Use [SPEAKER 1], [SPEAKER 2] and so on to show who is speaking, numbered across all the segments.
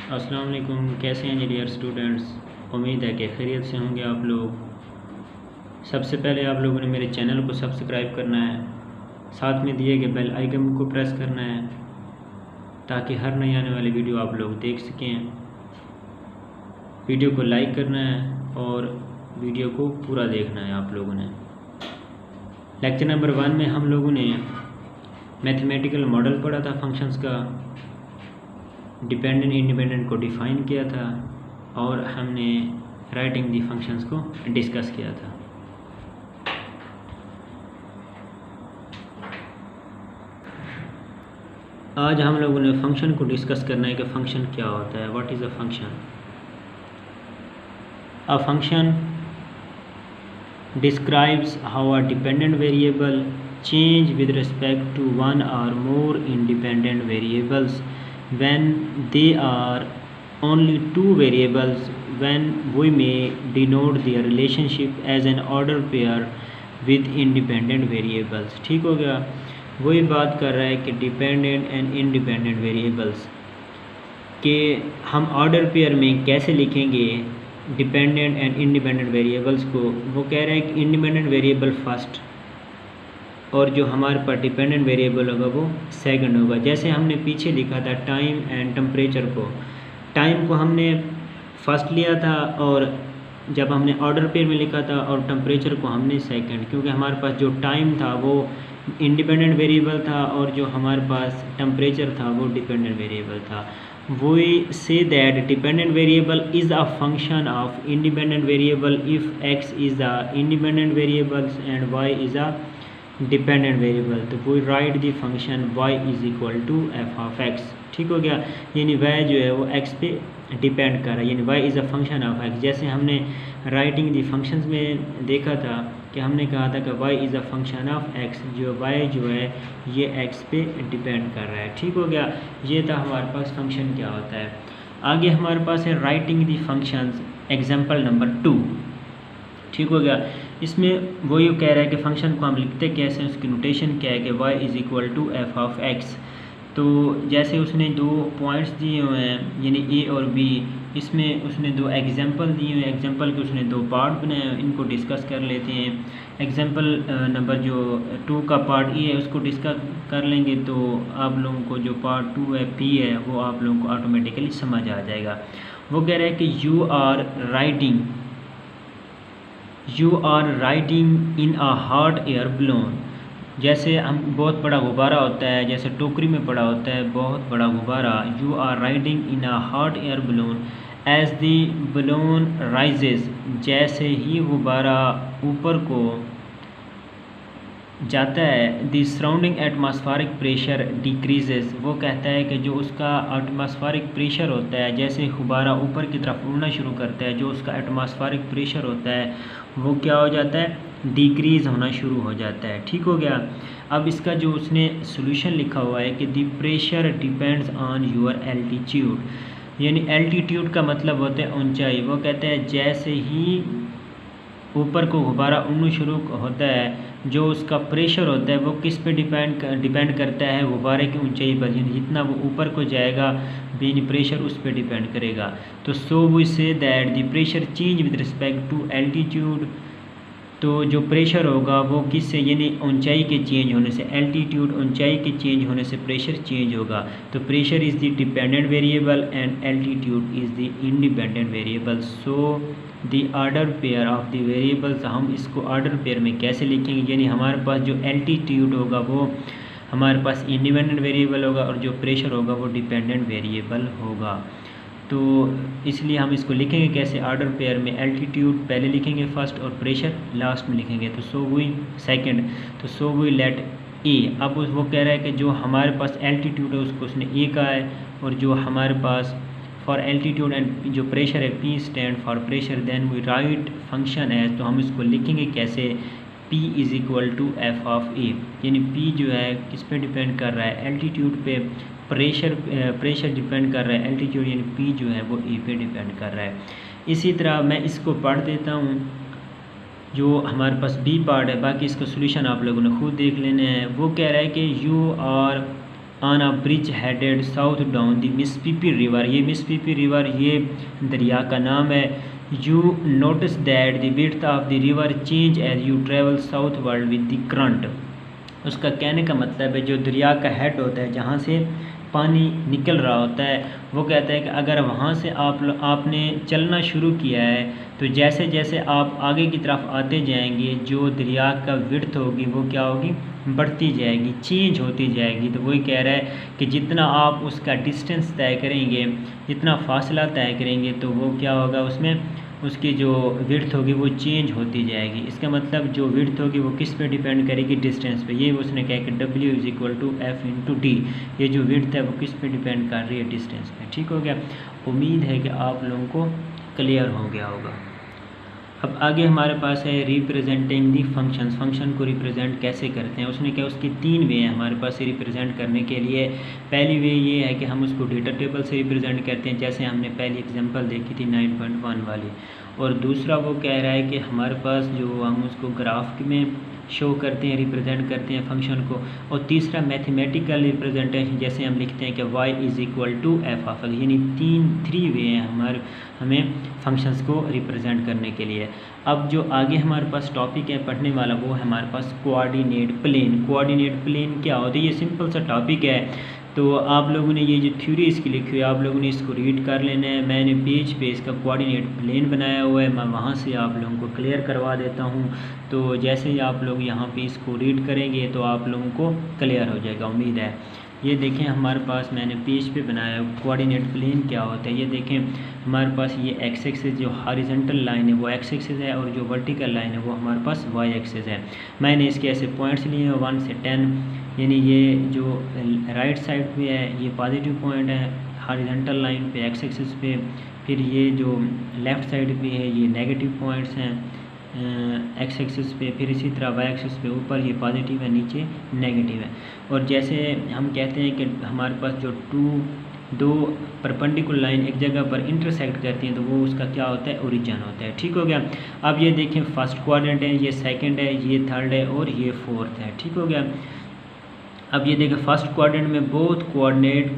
[SPEAKER 1] अस्सलाम वालेकुम। कैसे हैं जी डियर स्टूडेंट्स? उम्मीद है कि खैरियत से होंगे आप लोग। सबसे पहले आप लोगों ने मेरे चैनल को सब्सक्राइब करना है, साथ में दिए गए बेल आइकन को प्रेस करना है ताकि हर नई आने वाली वीडियो आप लोग देख सकें। वीडियो को लाइक करना है और वीडियो को पूरा देखना है आप लोगों ने। लेक्चर नंबर 1 में हम लोगों ने मैथमेटिकल मॉडल पढ़ा था फंक्शंस का, डिपेंडेंट इंडिपेंडेंट को डिफ़ाइन किया था और हमने राइटिंग दी फंक्शंस को डिस्कस किया था। आज हम लोगों ने फंक्शन को डिस्कस करना है कि फ़ंक्शन क्या होता है। What is a function? A function describes how a dependent variable change with respect to one or more independent variables when they are only two variables, when we may denote their relationship as an order pair with independent variables। ठीक हो गया? वही बात कर रहा है कि dependent and independent variables के हम ऑर्डर पेयर में कैसे लिखेंगे डिपेंडेंट एंड इंडिपेंडेंट वेरिएबल्स को। वो कह रहा है कि इंडिपेंडेंट वेरिएबल फर्स्ट और जो हमारे पास डिपेंडेंट वेरिएबल होगा वो सेकंड होगा। जैसे हमने पीछे लिखा था टाइम एंड टेम्परेचर को, टाइम को हमने फर्स्ट लिया था और जब हमने ऑर्डर पेयर में लिखा था, और टेम्परेचर को हमने सेकंड, क्योंकि हमारे पास जो टाइम था वो इंडिपेंडेंट वेरिएबल था और जो हमारे पास टेम्परेचर था वो डिपेंडेंट वेरिएबल था। We say that dependent variable is a function of independent variable if x is the independent variable and y is a dependent variable। तो we write the function y is equal to f of x। ठीक हो गया? यानी y जो है वो x पे depend कर रहा है, यानी y is a function of x। जैसे हमने राइटिंग दी फंक्शंस में देखा था कि हमने कहा था कि y is a function of x, जो y जो है ये x पे डिपेंड कर रहा है। ठीक हो गया? ये था हमारे पास फंक्शन क्या होता है। आगे हमारे पास है writing the functions, example number 2। ठीक हो गया? इसमें वो ये कह रहा है कि फ़ंक्शन को हम लिखते कैसे हैं, उसकी नोटेशन क्या है कि y is equal to F of x। तो जैसे उसने दो पॉइंट्स दिए हुए हैं यानी a और b, इसमें उसने दो एग्जांपल दिए हुए हैं, एग्जांपल के उसने दो पार्ट बनाए हैं, इनको डिस्कस कर लेते हैं। एग्जांपल नंबर जो 2 का पार्ट ए है उसको डिस्कस कर लेंगे तो आप लोगों को जो पार्ट 2 है p है वो आप लोगों को ऑटोमेटिकली समझ आ जाएगा। वो कह रहा है कि you are riding in a hot air balloon. जैसे हम बहुत बड़ा गुब्बारा होता है, जैसे टोकरी में पड़ा होता है बहुत बड़ा गुब्बारा। You are riding in a hot air balloon as the balloon rises. जैसे ही गुब्बारा ऊपर को जाता है the surrounding atmospheric pressure decreases. वो कहता है कि जो उसका एटमॉस्फेरिक प्रेशर होता है, जैसे गुब्बारा ऊपर की तरफ उड़ना शुरू करता है, जो उसका एटमॉस्फेरिक प्रेशर होता है वो क्या हो जाता है, डिक्रीज़ होना शुरू हो जाता है। ठीक हो गया? अब इसका जो उसने सोल्यूशन लिखा हुआ है कि the pressure depends on your altitude, यानी एल्टीट्यूड का मतलब होता है ऊंचाई। वो कहते हैं जैसे ही ऊपर को गुब्बारा उड़ना शुरू होता है जो उसका प्रेशर होता है वो किस पे डिपेंड करता है, गुब्बारे की ऊंचाई पर, यानी जितना वो ऊपर को जाएगा यानी प्रेशर उस पर डिपेंड करेगा। तो so we say that the pressure change with respect to altitude. तो जो प्रेशर होगा वो किससे, यानी ऊंचाई के चेंज होने से, एल्टीट्यूड ऊंचाई के चेंज होने से प्रेशर चेंज होगा। तो pressure is the dependent variable and altitude is the independent variable. So the order pair of the variables, हम इसको ऑर्डर पेयर में कैसे लिखेंगे, यानी हमारे पास जो एल्टीट्यूड होगा वो हमारे पास इंडिपेंडेंट वेरिएबल होगा और जो प्रेशर होगा वो डिपेंडेंट वेरिएबल होगा। तो इसलिए हम इसको लिखेंगे कैसे, ऑर्डर पेयर में एल्टीट्यूड पहले लिखेंगे फर्स्ट और प्रेशर लास्ट में लिखेंगे। तो सो वी सेकंड, तो सो वी लेट ए। अब वो कह रहा है कि जो हमारे पास एल्टीट्यूड है उसको उसने ए कहा है, और जो हमारे पास फॉर एल्टीट्यूड एंड जो प्रेशर है P stand for pressure. Then we write function है, तो हम इसको लिखेंगे कैसे, P is equal to F of A, यानी P जो है किस पे डिपेंड कर रहा है, एल्टीट्यूड पे। प्रेशर डिपेंड कर रहा है एल्टीट्यूड, यानी P जो है वो ए पे डिपेंड कर रहा है। इसी तरह मैं इसको पढ़ देता हूँ जो हमारे पास बी पार्ट है, बाकी इसका सोल्यूशन आप लोगों ने खुद देख लेना है। वो कह रहा है कि you are on a bridge headed south down the Mississippi River. ये मिसिसिपी रिवर ये दरिया का नाम है। You notice that the width of the river change as you travel southward with the current. उसका कहने का मतलब है जो दरिया का हेड होता है जहाँ से पानी निकल रहा होता है, वो कहता है कि अगर वहाँ से आपने चलना शुरू किया है तो जैसे जैसे आप आगे की तरफ आते जाएंगे जो दरिया का विड्थ होगी वो क्या होगी, बढ़ती जाएगी, चेंज होती जाएगी। तो वही कह रहा है कि जितना आप उसका डिस्टेंस तय करेंगे, जितना फासला तय करेंगे तो वो क्या होगा, उसमें उसकी जो विड्थ होगी वो चेंज होती जाएगी। इसका मतलब जो विड्थ होगी वो किस पे डिपेंड करेगी, डिस्टेंस पे। ये उसने कहा कि W=F/D, ये जो विड्थ है वो किस पे डिपेंड कर रही है, डिस्टेंस पे। ठीक हो गया। उम्मीद है कि आप लोगों को क्लियर हो गया होगा। अब आगे हमारे पास है रिप्रेजेंटिंग दी फंक्शंस। फंक्शन को रिप्रेजेंट कैसे करते हैं, उसने क्या, उसकी 3 वे हैं हमारे पास रिप्रेजेंट करने के लिए। पहली वे ये है कि हम उसको डेटा टेबल से रिप्रेजेंट करते हैं, जैसे हमने पहली एग्जांपल देखी थी 9.1 वाली। और दूसरा वो कह रहा है कि हमारे पास जो हम उसको ग्राफ में शो करते हैं, रिप्रेजेंट करते हैं फंक्शन को। और तीसरा मैथमेटिकल रिप्रेजेंटेशन, जैसे हम लिखते हैं कि y=f(f), यानी 3 वे हैं हमें फंक्शंस को रिप्रेजेंट करने के लिए। अब जो आगे हमारे पास टॉपिक है पढ़ने वाला वो है हमारे पास कोऑर्डिनेट प्लेन। कोऑर्डिनेट प्लेन क्या होता है, ये सिंपल सा टॉपिक है। तो आप लोगों ने ये जो थ्योरी इसकी लिखी हुई है आप लोगों ने इसको रीड कर लेना है। मैंने पेज पे इसका कोऑर्डिनेट प्लेन बनाया हुआ है, मैं वहाँ से आप लोगों को क्लियर करवा देता हूँ। तो जैसे ही आप लोग यहाँ पे इसको रीड करेंगे तो आप लोगों को क्लियर हो जाएगा, उम्मीद है। ये देखें हमारे पास मैंने पेज पे बनाया कोऑर्डिनेट प्लेन क्या होता है। ये देखें हमारे पास ये एक्स एक्सिस जो हॉरिजॉन्टल लाइन है वो एक्स एक्सिस है, और जो वर्टिकल लाइन है वो हमारे पास वाई एक्सिस है। मैंने इसके ऐसे पॉइंट्स लिए हैं 1 से 10, यानी ये जो राइट साइड पे है ये पॉजिटिव पॉइंट है हॉरिजॉन्टल लाइन पे एक्स एक्सिस पे। फिर ये जो लेफ़्ट साइड पे है ये नेगेटिव पॉइंट्स हैं एक्स एक्सिस पे। फिर इसी तरह वाई एक्सिस पे ऊपर ये पॉजिटिव है, नीचे नेगेटिव है। और जैसे हम कहते हैं कि हमारे पास जो दो परपेंडिकुलर लाइन एक जगह पर इंटरसेक्ट करती हैं तो वो उसका क्या होता है, ओरिजिन होता है। ठीक हो गया। अब ये देखें फर्स्ट क्वाड्रेंट है, ये सेकंड है, ये थर्ड है और ये फोर्थ है। ठीक हो गया। अब ये देखें फर्स्ट क्वाड्रेंट में बोथ कोऑर्डिनेट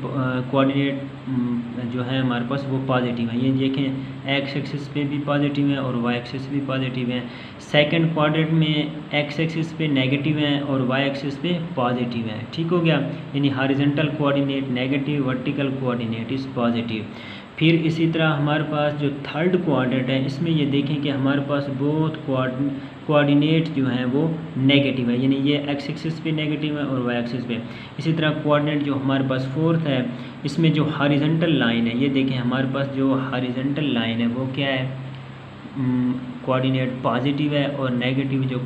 [SPEAKER 1] जो है हमारे पास वो पॉजिटिव है। ये देखें एक्स एक्सिस पे भी पॉजिटिव है और वाई एक्सिस भी पॉजिटिव है। सेकंड क्वाड्रेंट में एक्स एक्सिस पे नेगेटिव है और वाई एक्सिस पे पॉजिटिव है। ठीक हो गया। यानी horizontal coordinate negative, vertical coordinate is positive. फिर इसी तरह हमारे पास जो थर्ड क्वाड्रेंट है इसमें ये देखें कि हमारे पास बोथ कोऑर्डिनेट जो हैं वो नेगेटिव है, यानी ये एक्स एक्सिस पे नेगेटिव है और वाई एक्सिस पे। इसी तरह कोऑर्डिनेट जो हमारे पास फोर्थ है इसमें जो हॉरिजॉन्टल लाइन है, ये देखें हमारे पास जो हॉरिजॉन्टल लाइन है वो क्या है, कोऑर्डिनेट पॉजिटिव है और नेगेटिव जो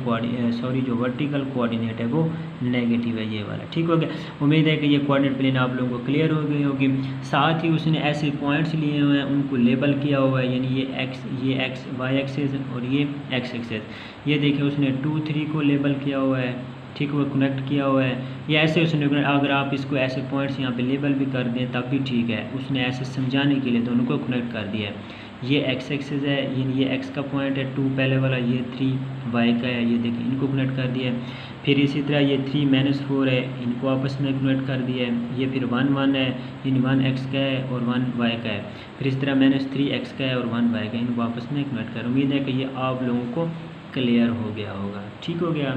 [SPEAKER 1] जो वर्टिकल कोऑर्डिनेट है वो नेगेटिव है, ये वाला। ठीक हो गया। उम्मीद है कि ये कोऑर्डिनेट प्लेन आप लोगों को क्लियर हो गई होगी। साथ ही उसने ऐसे पॉइंट्स लिए हुए हैं उनको लेबल किया हुआ है, यानी ये एक्स वाई एक्सिस और ये एक्स एक्सिस। ये देखिए उसने 2, 3 को लेबल किया हुआ है, ठीक, वो कनेक्ट किया हुआ है। ये ऐसे उसने, अगर आप इसको ऐसे पॉइंट्स यहाँ पे लेबल भी कर दें तब भी ठीक है, उसने ऐसे समझाने के लिए दोनों को कनेक्ट कर दिया है। ये एक्स एक्सिस है, ये एक्स का पॉइंट है 2 पहले वाला, ये 3 वाई का है, ये देखिए इनको कनेक्ट कर दिया है। फिर इसी तरह ये 3 - 4 है, इनको आपस में कनेक्ट कर दिया है। ये फिर 1, 1 है, इन 1 एक्स का है और 1 वाई का है। फिर इस तरह -3 एक्स का है और 1 वाई का है, इनको आपस में कनेक्ट कर। उम्मीद है कि ये आप लोगों को क्लियर हो गया होगा। ठीक हो गया।